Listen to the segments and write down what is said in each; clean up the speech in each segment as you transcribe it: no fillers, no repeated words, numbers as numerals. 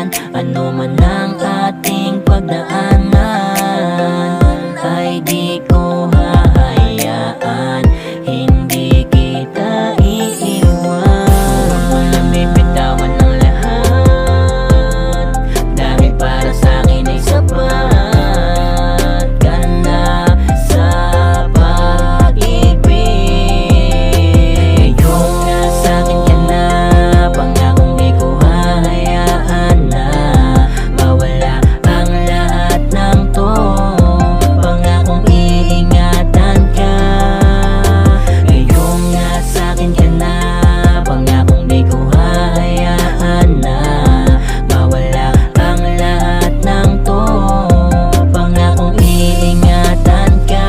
kailan, ano man ang ating pagdaanan, ay di ko hahayaan, hindi kita iiwan. Huwag mo lang bibitawan ng lahat, dahil para sa'kin ay sapat ka na sa pag-ibig. Ngayon nga sa'kin ka na, pangakong di ko hahayaan na mawala ang lahat ng to. Pangakong iingatan ka. Ngayon nga sa'kin ka na, pangakong di ko hahayaan na mawala ang lahat ng to. Pangakong iingatan ka.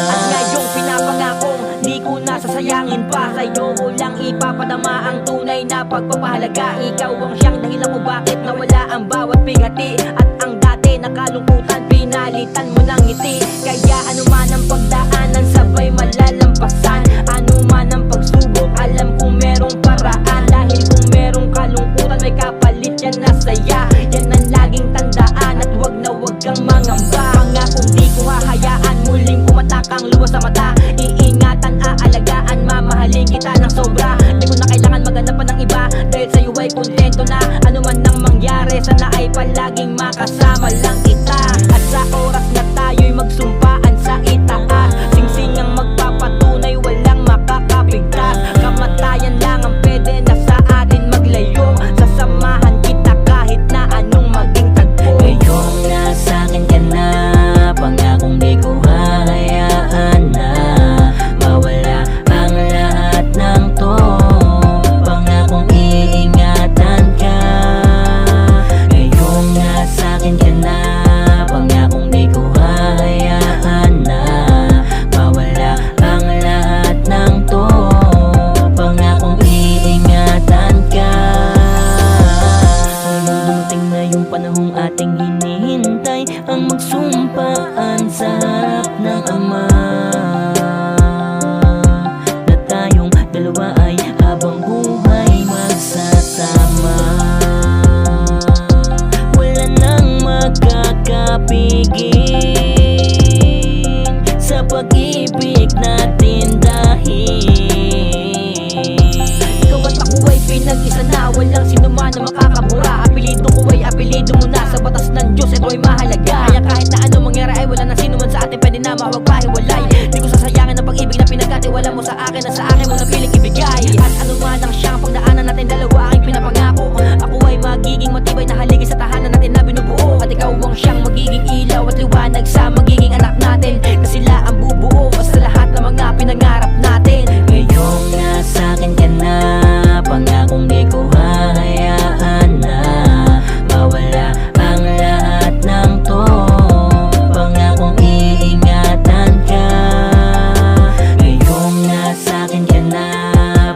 At ngayong pinapangakong di ko nasasayangin pa, sa'yo ko lang ipapadama ang tunay na pagpapahalaga. Ikaw ang siyang dahilan kung bakit nawala ang bawat bighati, at ang dati na kalungkutan pinalitan mo ng ngiti. Kaya anuman ang pagdaanan sabay malalampasan, anuman ang pagsubok alam kong merong paraan. Dahil kung merong kalungkutan may kapalit yan na saya. Yan ang laging tandaan at wag kang mangamba. Pangakong di ko hahayaan muling pumatak ang luwas sa mata. Iingatan, aalagaan, mamahalin kita ng sobra. Di ko na kailangan maghanap pa ng iba, dahil sa'yo ay kontento na. Ano man nang mangyari, sana ay palaging makasama lang kita. At sa oras na tayo'y magsumpaan sa itaas, singsing ang magpapatunay, walang makakapigtas. Kamatayan lang ang pwede na sa atin maglayo. Sasamahan kita kahit na anong maging tagpo. Ngayon nga sa'kin ka na, pangakong di ko hahayaan na mawala ang lahat ng to. Pangakong iingatan ka. Ngayon nga sa'kin ka na, pangakong di ko hahayaan na mawala ang lahat ng to. Pangakong iingatan ka. Ngayon dumating na yung panahong ating hinihintay, ang magsumpaan sa harap ng Ama, na tayong dalawa ay habang buhay magsasama. Wala nang makakapigil sa pag-ibig natin dahil Ikaw at ako ay pinag-isa na, walang sino man na makakabura. Apelido ko ay apelido mo na, sa batas ng Diyos ito ay mahalaga. Kaya kahit na ano mangyari ay wala na sino man sa atin pwede na mawagpahiwalay. Di ko sasayangin ang pag-ibig na pinagkatiwala mo sa akin at sa akin mo napiling ibigay. At ano man ang siyang pagdaanan natin dalawa aking pinapangako, ako ay magiging matibay na haligi sa tahanan natin na binubuo. At ikaw ang siyang magiging ilaw at liwanag sa magiging anak natin, na sila ang bubuo sa lahat ng mga pinangarap natin. ngayon nga sa'kin ka na, pangakong di ko hahayaan na mawala ang lahat ng to. Pangakong iingatan ka. Ngayon nga sa'kin ka na,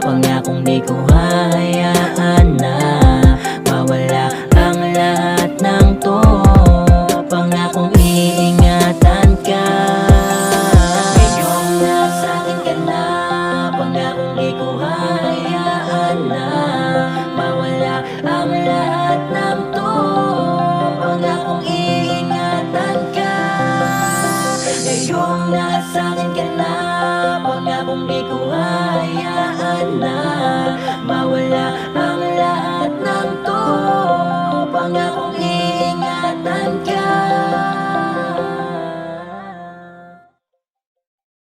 pangakong di ko hahayaan na mawala ang lahat ng to. Pangakong iingatan ka. Ngayon nga sa'kin ka na, pangakong di ko hahayaan na mawala ang lahat ng to. Pangakong iingatan ka. Ngayon nga sa'kin